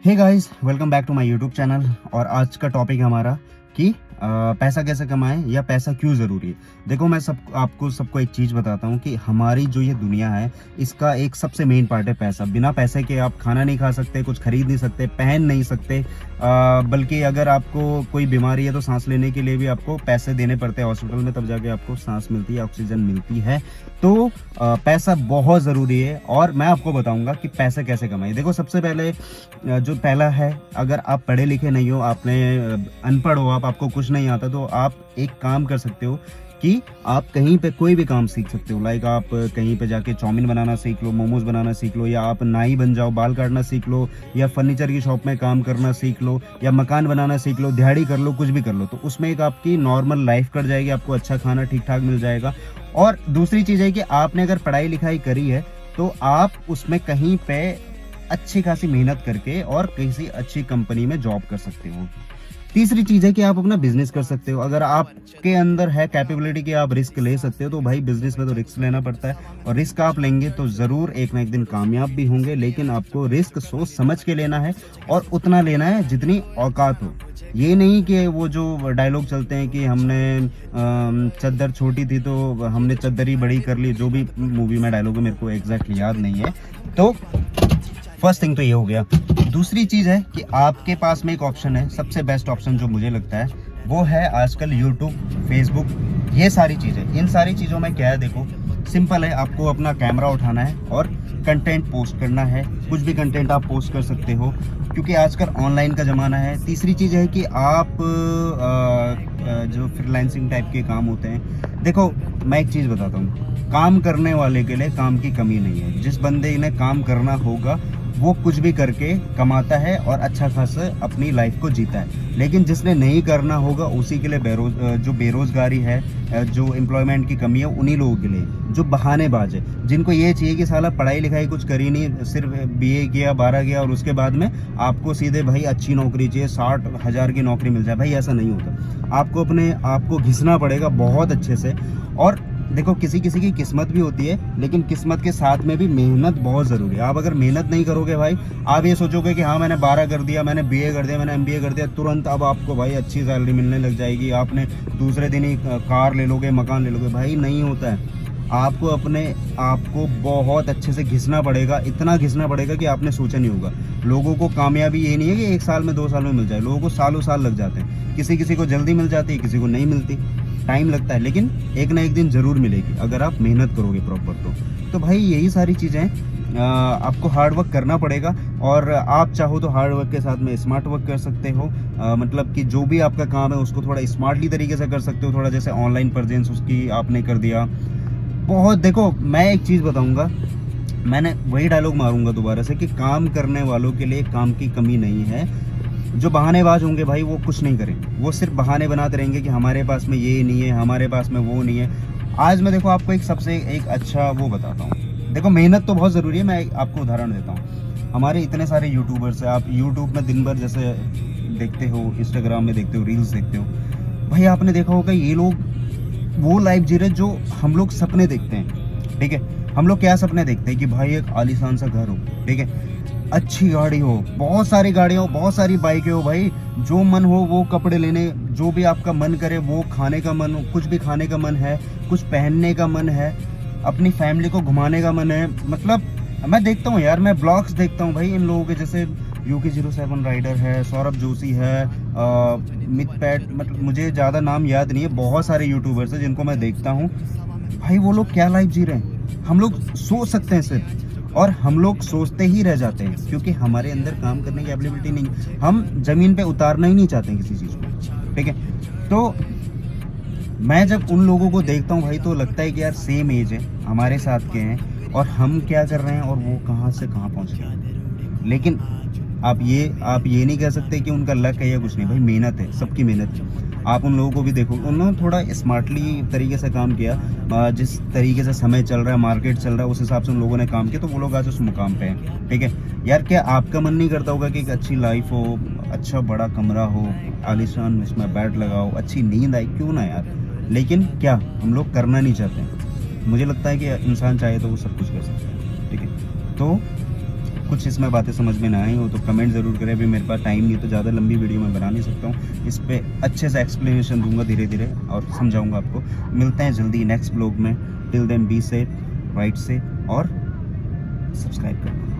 Hey guys, welcome back to my YouTube channel. और आज का टॉपिक है हमारा कि पैसा कैसे कमाएं या पैसा क्यों ज़रूरी है। देखो, मैं सबको एक चीज़ बताता हूँ कि हमारी जो ये दुनिया है, इसका एक सबसे मेन पार्ट है पैसा। बिना पैसे के आप खाना नहीं खा सकते, कुछ खरीद नहीं सकते, पहन नहीं सकते। बल्कि अगर आपको कोई बीमारी है तो सांस लेने के लिए भी आपको पैसे देने पड़ते हैं हॉस्पिटल में, तब जाके आपको सांस मिलती है, ऑक्सीजन मिलती है। तो पैसा बहुत ज़रूरी है और मैं आपको बताऊंगा कि पैसे कैसे कमाएं। देखो, सबसे पहले जो पहला है, अगर आप पढ़े लिखे नहीं हो, अनपढ़ हो, आपको कुछ नहीं आता, तो आप एक काम कर सकते हो कि आप कहीं पे कोई भी काम सीख सकते हो। लाइक आप कहीं पे जाके चाउमीन बनाना सीख लो, मोमोज बनाना सीख लो, या आप नाई बन जाओ, बाल काटना सीख लो, या फर्नीचर की शॉप में काम करना सीख लो, या मकान बनाना सीख लो, दिहाड़ी कर लो, कुछ भी कर लो। तो उसमें एक आपकी नॉर्मल लाइफ कट जाएगी, आपको अच्छा खाना ठीक ठाक मिल जाएगा। और दूसरी चीज़ है कि आपने अगर पढ़ाई लिखाई करी है तो आप उसमें कहीं पे अच्छी खासी मेहनत करके और किसी अच्छी कंपनी में जॉब कर सकते हो। तीसरी चीज है कि आप अपना बिजनेस कर सकते हो। अगर आपके अंदर है कैपेबिलिटी कि आप रिस्क ले सकते हो, तो भाई बिजनेस में तो रिस्क लेना पड़ता है, और रिस्क आप लेंगे तो जरूर एक ना एक दिन कामयाब भी होंगे। लेकिन आपको रिस्क सोच समझ के लेना है और उतना लेना है जितनी औकात हो। ये नहीं कि वो जो डायलॉग चलते हैं कि हमने चद्दर छोटी थी तो हमने चद्दर ही बड़ी कर ली, जो भी मूवी में डायलॉग है, मेरे को एग्जैक्टली याद नहीं है। तो फर्स्ट थिंग तो ये हो गया। दूसरी चीज़ है कि आपके पास में एक ऑप्शन है, सबसे बेस्ट ऑप्शन जो मुझे लगता है वो है आजकल यूट्यूब, फेसबुक, ये सारी चीज़ें। इन सारी चीज़ों में क्या है, देखो सिंपल है, आपको अपना कैमरा उठाना है और कंटेंट पोस्ट करना है। कुछ भी कंटेंट आप पोस्ट कर सकते हो, क्योंकि आजकल ऑनलाइन का ज़माना है। तीसरी चीज़ है कि आप जो फ्रीलांसिंग टाइप के काम होते हैं, देखो मैं एक चीज़ बताता हूँ, काम करने वाले के लिए काम की कमी नहीं है। जिस बंदे ने काम करना होगा वो कुछ भी करके कमाता है और अच्छा खासा अपनी लाइफ को जीता है। लेकिन जिसने नहीं करना होगा उसी के लिए जो बेरोजगारी है, जो एम्प्लॉयमेंट की कमी है, उन्हीं लोगों के लिए जो बहानेबाज है, जिनको ये चाहिए कि साला पढ़ाई लिखाई कुछ करी नहीं, सिर्फ बीए किया, 12 किया, और उसके बाद में आपको सीधे भाई अच्छी नौकरी चाहिए, 60,000 की नौकरी मिल जाए। भाई ऐसा नहीं होता, आपको अपने आप को घिसना पड़ेगा बहुत अच्छे से। और देखो, किसी किसी की किस्मत भी होती है, लेकिन किस्मत के साथ में भी मेहनत बहुत ज़रूरी है। आप अगर मेहनत नहीं करोगे भाई, आप ये सोचोगे कि हाँ मैंने 12 कर दिया, मैंने बीए कर दिया, मैंने एमबीए कर दिया, तुरंत अब आपको भाई अच्छी सैलरी मिलने लग जाएगी, आपने दूसरे दिन ही कार ले लोगे, मकान ले लोगे। भाई नहीं होता है। आपको अपने आप को बहुत अच्छे से घिसना पड़ेगा, इतना घिसना पड़ेगा कि आपने सोचा नहीं होगा। लोगों को कामयाबी ये नहीं है कि 1 साल में 2 साल में मिल जाए, लोगों को सालों साल लग जाते हैं। किसी किसी को जल्दी मिल जाती है, किसी को नहीं मिलती, टाइम लगता है, लेकिन एक ना एक दिन ज़रूर मिलेगी अगर आप मेहनत करोगे प्रॉपर। तो भाई यही सारी चीज़ें आपको हार्ड वर्क करना पड़ेगा। और आप चाहो तो हार्ड वर्क के साथ में स्मार्ट वर्क कर सकते हो। मतलब कि जो भी आपका काम है उसको थोड़ा स्मार्टली तरीके से कर सकते हो। थोड़ा जैसे ऑनलाइन प्रेजेंस उसकी आपने कर दिया बहुत। देखो, मैं एक चीज़ बताऊंगा, मैंने वही डायलॉग मारूंगा दोबारा से कि काम करने वालों के लिए काम की कमी नहीं है। जो बहानेबाज होंगे भाई वो कुछ नहीं करेंगे, वो सिर्फ बहाने बनाते रहेंगे कि हमारे पास में ये नहीं है, हमारे पास में वो नहीं है। आज मैं देखो आपको एक अच्छा वो बताता हूँ। देखो, मेहनत तो बहुत ज़रूरी है। मैं आपको उदाहरण देता हूँ। हमारे इतने सारे यूट्यूबर्स हैं, आप यूट्यूब में दिन भर जैसे देखते हो, इंस्टाग्राम में देखते हो, रील्स देखते हो, भाई आपने देखा होगा ये लोग वो लाइफ जी रहे जो हम लोग सपने देखते हैं। ठीक है, हम लोग क्या सपने देखते हैं कि भाई एक आलीशान सा घर हो, ठीक है, अच्छी गाड़ी हो, बहुत सारी गाड़ियाँ हो, बहुत सारी बाइकें हो, भाई जो मन हो वो कपड़े लेने, जो भी आपका मन करे वो खाने का मन हो, कुछ भी खाने का मन है, कुछ पहनने का मन है, अपनी फैमिली को घुमाने का मन है। मतलब मैं देखता हूँ यार, मैं ब्लॉग्स देखता हूँ भाई इन लोगों के, जैसे UK07 राइडर है, सौरभ जोशी है, मिथपैट, मतलब मुझे ज़्यादा नाम याद नहीं है, बहुत सारे यूट्यूबर्स हैं जिनको मैं देखता हूँ। भाई वो लोग क्या लाइफ जी रहे हैं, हम लोग सोच सकते हैं सिर्फ, और हम लोग सोचते ही रह जाते हैं क्योंकि हमारे अंदर काम करने की एबिलिटी नहीं, हम ज़मीन पे उतारना ही नहीं चाहते हैं किसी चीज़ को। ठीक है, तो मैं जब उन लोगों को देखता हूँ भाई, तो लगता है कि यार सेम एज है, हमारे साथ के हैं, और हम क्या कर रहे हैं और वो कहाँ से कहाँ पहुँच रहे हैं। लेकिन आप ये नहीं कह सकते कि उनका लक है या कुछ नहीं। भाई मेहनत है, सबकी मेहनत है। आप उन लोगों को भी देखो, उन्होंने थोड़ा स्मार्टली तरीके से काम किया, जिस तरीके से समय चल रहा है, मार्केट चल रहा है, उस हिसाब से उन लोगों ने काम किया, तो वो लोग आज उस मुकाम पे हैं। ठीक है यार, क्या आपका मन नहीं करता होगा कि एक अच्छी लाइफ हो, अच्छा बड़ा कमरा हो, आलीशान उसमें बेड लगाओ, अच्छी नींद आए, क्यों ना यार। लेकिन क्या हम लोग करना नहीं चाहते हैं। मुझे लगता है कि इंसान चाहे तो वो सब कुछ कर सकता है। ठीक है, तो कुछ इसमें बातें समझ में ना आई हो तो कमेंट ज़रूर करें। अभी मेरे पास टाइम नहीं है तो ज़्यादा लंबी वीडियो मैं बना नहीं सकता हूँ। इस पे अच्छे से एक्सप्लेनेशन दूंगा धीरे धीरे और समझाऊंगा आपको। मिलते हैं जल्दी नेक्स्ट ब्लॉग में। Till then be safe, right से और सब्सक्राइब करना।